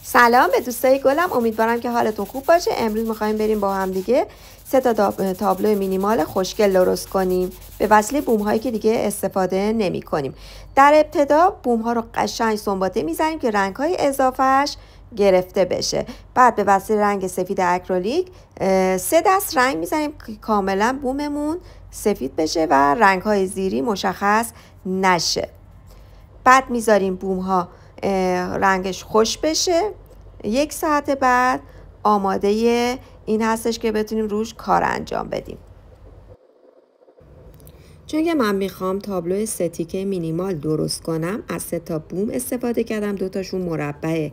سلام به دوستای گلم، امیدوارم که حالتون خوب باشه. امروز میخوایم بریم با هم دیگه 3 تا تابلو مینیمال خوشگل درست کنیم به وسیله بوم هایی که دیگه استفاده نمی کنیم. در ابتدا بوم ها رو قشنگ سنباته میزنیم که رنگ های اضافهش گرفته بشه. بعد به وسیله رنگ سفید اکریلیک 3 دست رنگ میزنیم که کاملا بوممون سفید بشه و رنگ های زیری مشخص نشه. بعد میذاریم بوم ها رنگش خوش بشه. 1 ساعت بعد آماده این هستش که بتونیم روش کار انجام بدیم. چون که من میخوام تابلو ستیکه مینیمال درست کنم، از 3 تا بوم استفاده کردم. 2 تاشون مربع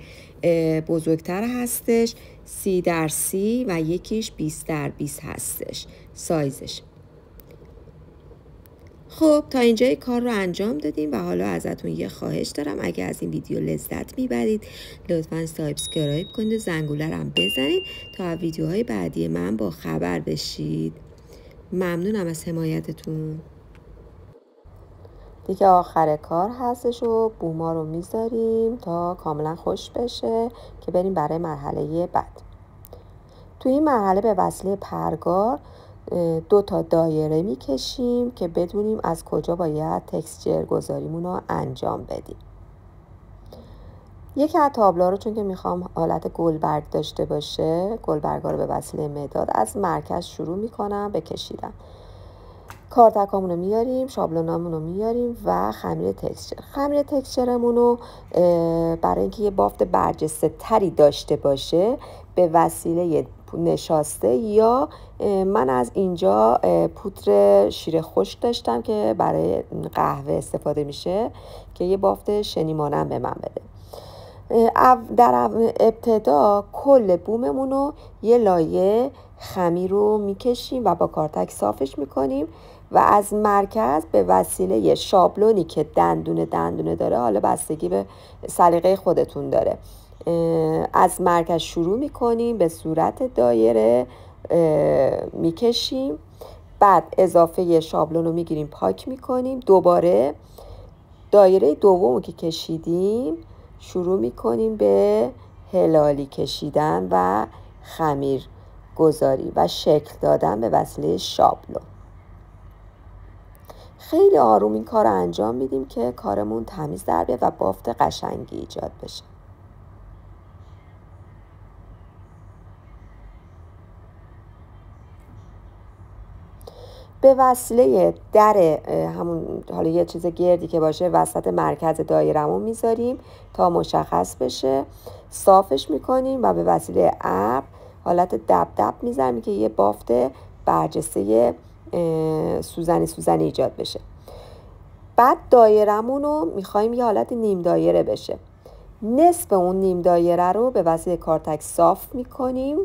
بزرگتر هستش، 30x30 و یکیش 20x20 هستش سایزش. خب تا اینجای کار رو انجام دادیم و حالا ازتون یه خواهش دارم، اگه از این ویدیو لذت میبرید لطفاً سابسکرایب کنید و زنگوله رو هم بزنید تا از ویدیوهای بعدی من با خبر بشید. ممنونم از حمایتتون. دیگه آخر کار هستش و بوما رو میذاریم تا کاملا خوش بشه که بریم برای مرحله بعد. توی این مرحله به وسیله پرگار 2 تا دایره میکشیم که بدونیم از کجا باید تکسچر گذاریمون رو انجام بدیم. یکی از تابلوها رو چون که میخوام حالت گلبرگ داشته باشه، گلبرگا رو به وسیله مداد از مرکز شروع میکنم به کشیدن. کارتکامون رو میاریم، شابلونامون رو میاریم و خمیر تکسچرمون رو برای اینکه یه بافت برجسته تری داشته باشه به وسیله نشاسته یا من از اینجا پودر شیر خشک داشتم که برای قهوه استفاده میشه که یه بافت شنی مانند به من بده. در ابتدا کل بوممون رو یه لایه خمیر رو میکشیم و با کارتک صافش میکنیم و از مرکز به وسیله شابلونی که دندونه داره، حالا بستگی به سلیقه خودتون داره، از مرکز شروع میکنیم به صورت دایره میکشیم. بعد اضافه شابلون رو میگیریم پاک میکنیم. دوباره دایره دوم که کشیدیم شروع میکنیم به هلالی کشیدن و خمیر گذاری و شکل دادن به وسیله شابلون. خیلی آروم این کار رو انجام میدیم که کارمون تمیز در بیاد و بافت قشنگی ایجاد بشه. به وسیله در همون حالا یه چیز گردی که باشه وسط مرکز دایرمون میذاریم تا مشخص بشه. صافش میکنیم و به وسیله ابر حالت دب میذاریم که یه بافت برجسته سوزنی ایجاد بشه. بعد دایرمون رو میخوایم یه حالت نیم دایره بشه. نصف اون نیم دایره رو به وسیله کارتک صاف میکنیم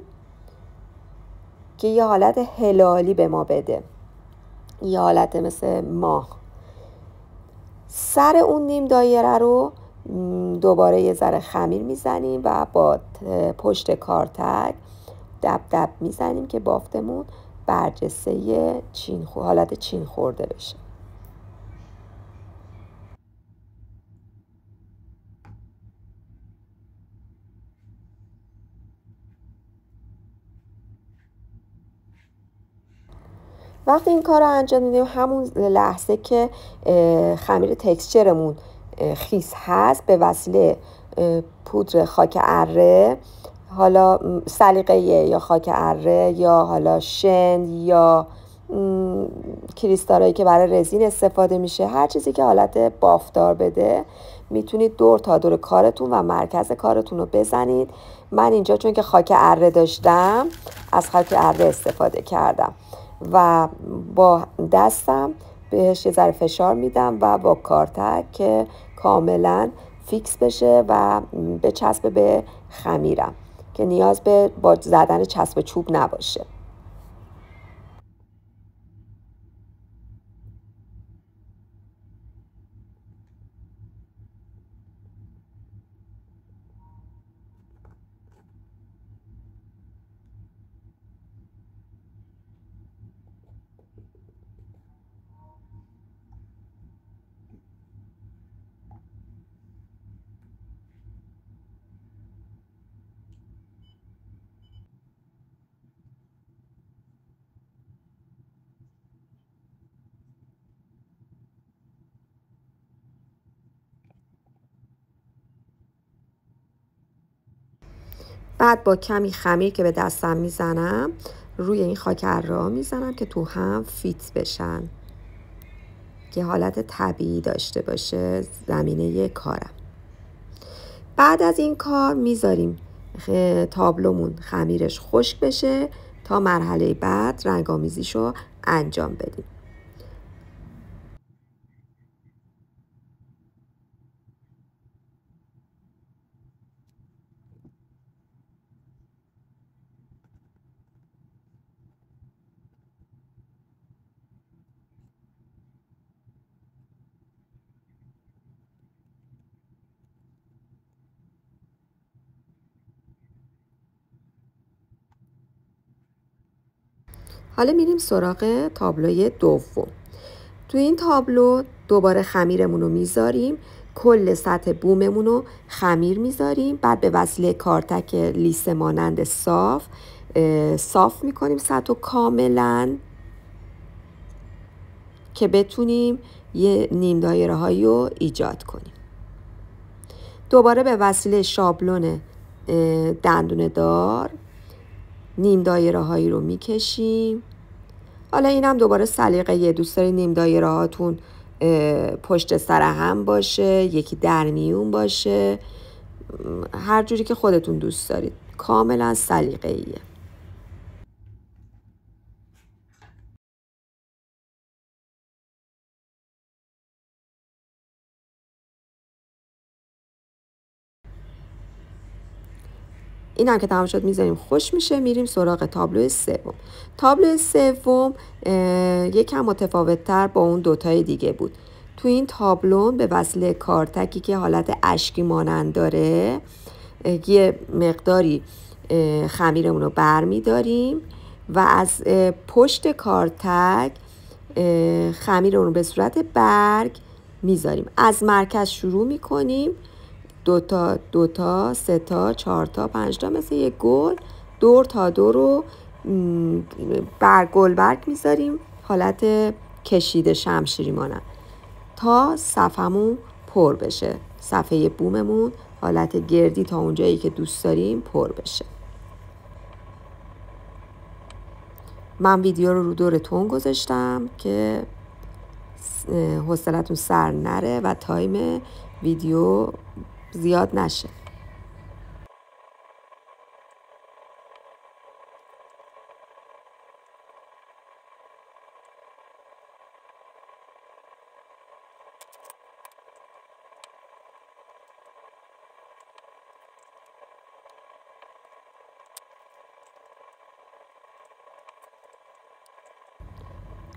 که یه حالت هلالی به ما بده، یه حالت مثل ماه. سر اون نیم دایره رو دوباره یه ذره خمیر میزنیم و با پشت کارتک دب میزنیم که بافتمون برجسته حالت چین خورده بشه. وقتی این کار رو انجام میدیم، همون لحظه که خمیر تکسچرمون خیس هست به وسیله پودر خاک اره، حالا سلیقه یا خاک اره یا حالا شن یا کریستالایی که برای رزین استفاده میشه، هر چیزی که حالت بافتار بده میتونید دور تا دور کارتون و مرکز کارتون رو بزنید. من اینجا چون که خاک اره داشتم از خاک اره استفاده کردم و با دستم بهش یه ذره فشار میدم و با کارتک که کاملا فیکس بشه و بچسبه به خمیرم که نیاز به با زدن چسب چوب نباشه. بعد با کمی خمیر که به دستم میزنم روی این خاک ارا میزنم که تو هم فیت بشن، که حالت طبیعی داشته باشه زمینه کارم. بعد از این کار میذاریم تابلومون خمیرش خشک بشه تا مرحله بعد رنگامیزیشو انجام بدیم. حالا میریم سراغ تابلوی دوم. تو این تابلو دوباره خمیرمون رو میذاریم، کل سطح بوممون رو خمیر میذاریم. بعد به وسیله کارتک لیسه مانند صاف میکنیم سطح رو کاملا، که بتونیم یه نیم دایره هایی رو ایجاد کنیم. دوباره به وسیله شابلون دندون دار نیم دایره هایی رو میکشیم. حالا اینم دوباره سلیقه، دوست دارید نیم دایره هاتون پشت سر هم باشه، یکی در میون باشه، هر جوری که خودتون دوست دارید، کاملا سلیقه‌ایه. این هم که تمام شد میذاریم خوش میشه. میریم سراغ تابلو سوم. تابلو سوم یکم متفاوت‌تر با اون دوتای دیگه بود. تو این تابلو به وسیله کارتکی که حالت اشکی مانند داره یه مقداری خمیرمون رو بر میداریم و از پشت کارتک خمیرمون رو به صورت برگ میذاریم. از مرکز شروع میکنیم، دوتا، سه تا، 4 تا، 5 تا، مثل یک گل دور تا دور رو گلبرگ میذاریم، حالت کشیده شمشیری مانند، تا صفحمون پر بشه، صفحه بوممون حالت گردی تا اونجایی که دوست داریم پر بشه. من ویدیو رو دور تون گذاشتم که حوصلتون سر نره و تایم ویدیو زیاد نشه.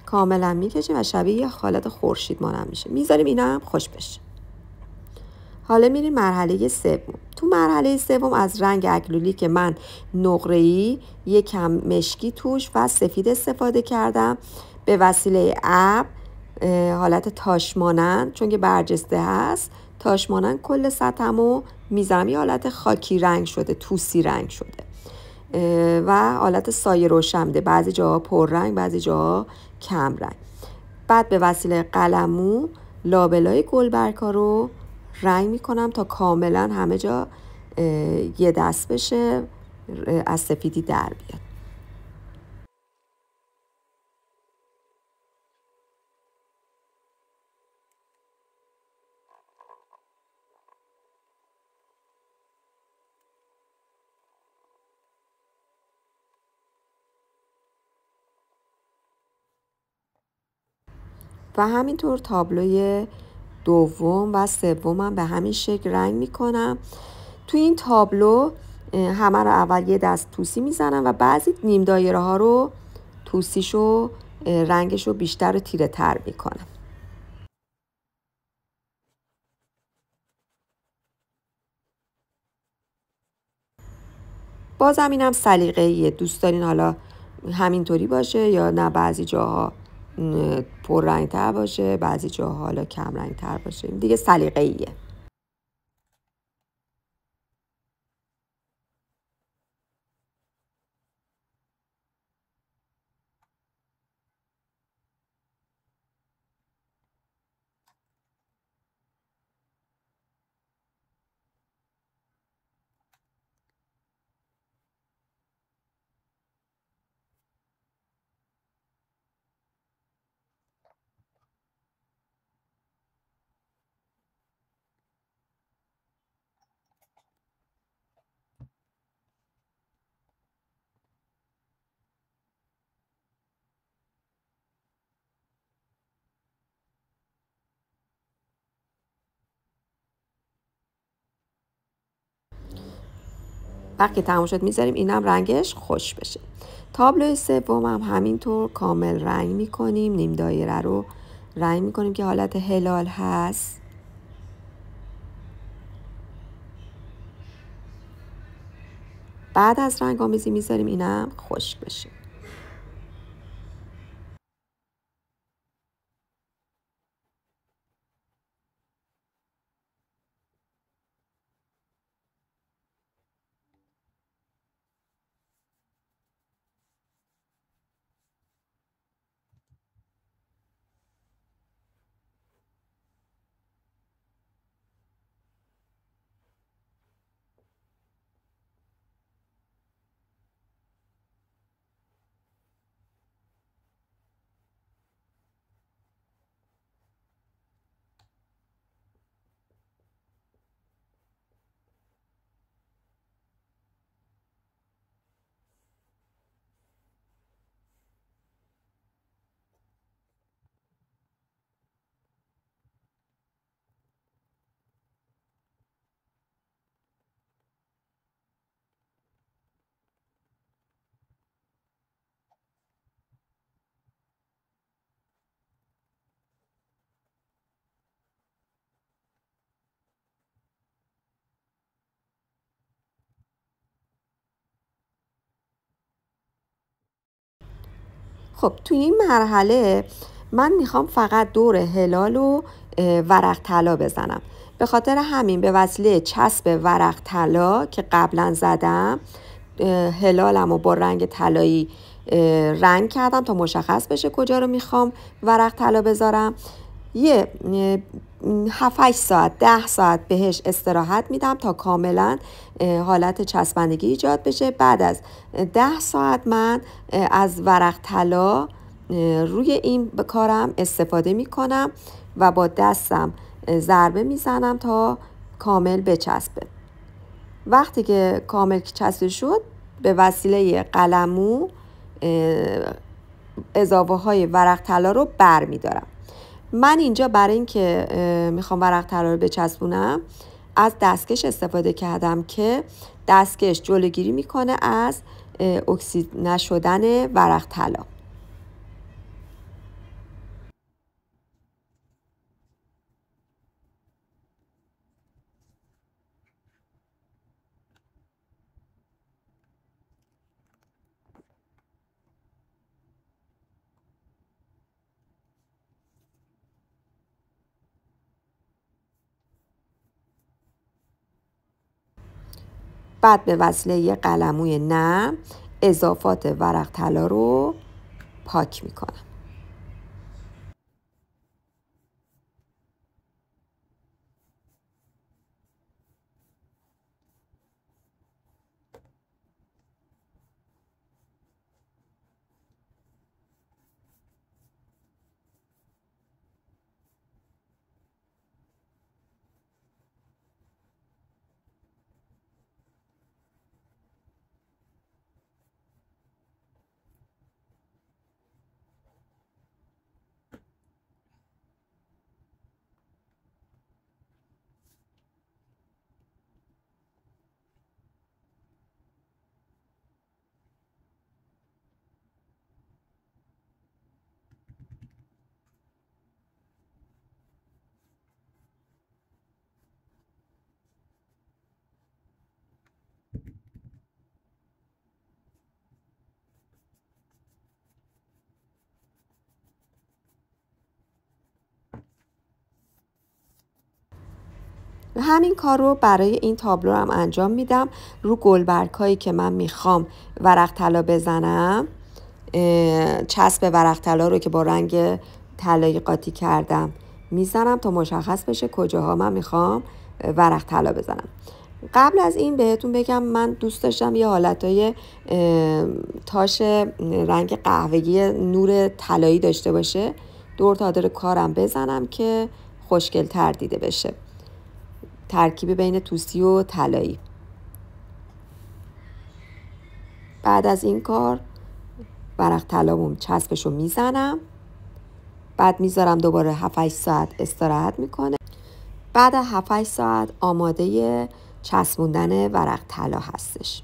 کاملا میکشیم و شبیه یه حالت خورشید مانند میشه. میذاریم اینا هم خوش بشه. حالا میریم مرحله سوم. تو مرحله سوم از رنگ اکریلیک که من نقره‌ای، یکم مشکی توش و سفید استفاده کردم، به وسیله ابر حالت تاش مانند، چون که برجسته هست، تاش مانند کل سطحمو میزنم. یه حالت خاکی رنگ شده، توسی رنگ شده و حالت سایه روشن ده، بعضی جاها پر رنگ، بعضی جاها کم رنگ. بعد به وسیله قلمو لابلای گلبرگ‌ها رو رنگ میکنم تا کاملا همه جا یه دست بشه، از سفیدی در بیاد. و همینطور تابلوی دوم و سومم به همین شکل رنگ میکنم. تو این تابلو همه رو اول یه دست توسی میزنم و بعضی نیم دایره ها رو توسیشو رنگشو بیشتر و تیره تر میکنم. بازم اینم سلیقه‌ایه، دوست دارین حالا همینطوری باشه یا نه، بعضی جاها پر رنگ تر باشه، بعضی جاها حالا کم رنگ تر باشه، دیگه سلیقه‌ایه. وقتی تموم شد میذاریم اینم رنگش خوش بشه. تابلو سوم هم همینطور کامل رنگ میکنیم، نیم دایره رو رنگ میکنیم که حالت هلال هست. بعد از رنگ آمیزی میذاریم اینم خشک بشه. خب توی این مرحله من میخوام فقط دور هلال و ورق طلا بزنم. به خاطر همین به وسیله چسب ورق طلا که قبلا زدم هلالم رو با رنگ طلایی رنگ کردم تا مشخص بشه کجا رو میخوام ورق طلا بذارم. یه 7-8 ساعت 10 ساعت بهش استراحت میدم تا کاملا حالت چسبندگی ایجاد بشه. بعد از 10 ساعت من از ورق طلا روی این کارم استفاده میکنم و با دستم ضربه میزنم تا کامل بچسبه. وقتی که کامل چسبیده شد به وسیله قلمو اضافه های ورق طلا رو بر میدارم. من اینجا برای اینکه میخوام ورق طلا رو بچسبونم از دستکش استفاده کردم که دستکش جلوگیری میکنه از اکسید نشدن ورق طلا. بعد به وسیله یه قلموی نرم اضافات ورق طلا رو پاک میکنم. همین کار رو برای این تابلو هم انجام میدم. رو گلبرگ هایی که من میخوام ورق طلا بزنم چسب ورق طلا رو که با رنگ طلایی قاطی کردم میزنم تا مشخص بشه کجاها من میخوام ورق طلا بزنم. قبل از این بهتون بگم من دوست داشتم یه حالتای تاش رنگ قهوه‌ای نور طلایی داشته باشه. دور تا دور کارم بزنم که خوشگل تر دیده بشه، ترکیب بین توسی و طلایی. بعد از این کار ورق طلامون چسبشو میزنم، بعد میذارم دوباره 7-8 ساعت استراحت میکنه. بعد از 7-8 ساعت آماده چسبوندن ورق طلا هستش.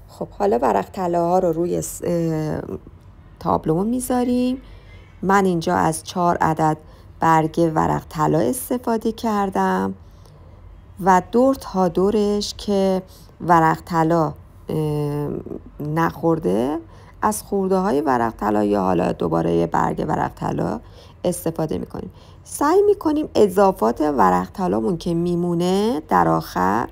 خب حالا ورق طلاها رو روی تابلو میذاریم. من اینجا از 4 عدد برگ ورق طلا استفاده کردم و دور تا دورش که ورق طلا نخورده از خورده های ورق طلا یا حالا دوباره برگ ورق طلا استفاده میکنیم. سعی میکنیم اضافات ورق طلامون که میمونه در آخر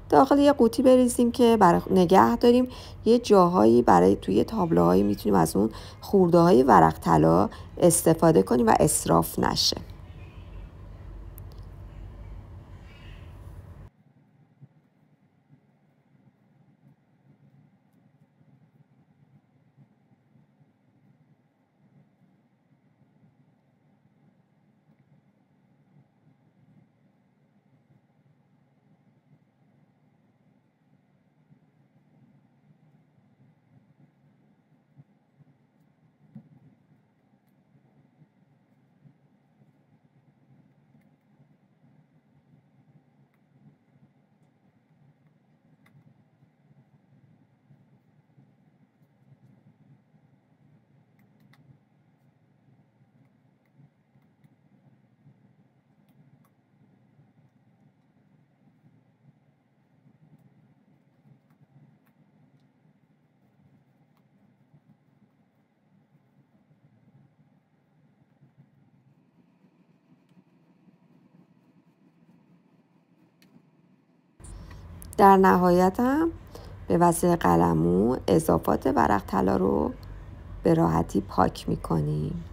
داخل یه قوطی بریزیم که برای نگه داریم. یه جاهایی برای توی تابلوهایی میتونیم از اون خورده های ورق طلا استفاده کنیم و اسراف نشه. در نهایت هم به وسیله قلمو اضافات ورق طلا رو به راحتی پاک میکنیم.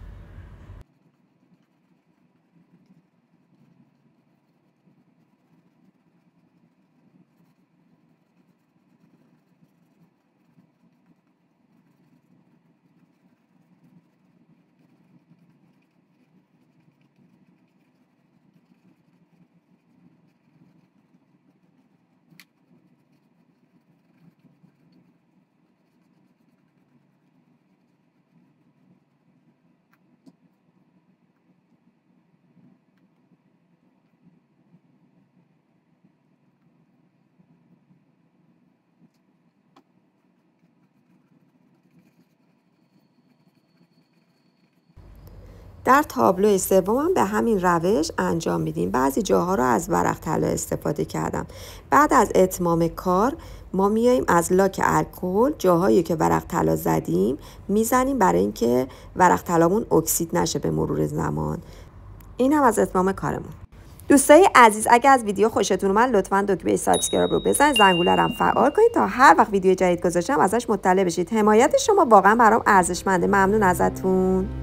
در تابلو سومم به همین روش انجام میدیم. بعضی جاها رو از ورق طلا استفاده کردم. بعد از اتمام کار ما میاییم از لاک الکل جاهایی که ورق طلا زدیم میزنیم برای اینکه ورق طلامون اکسید نشه به مرور زمان. این هم از اتمام کارمون. دوستای عزیز، اگه از ویدیو خوشتون اومد لطفاً دکمه سابسکرایب رو بزنید، زنگوله رو هم فعال کنید تا هر وقت ویدیو جدید گذاشتم ازش مطلع بشید. حمایت شما واقعا برام ارزشمنده. ممنون ازتون.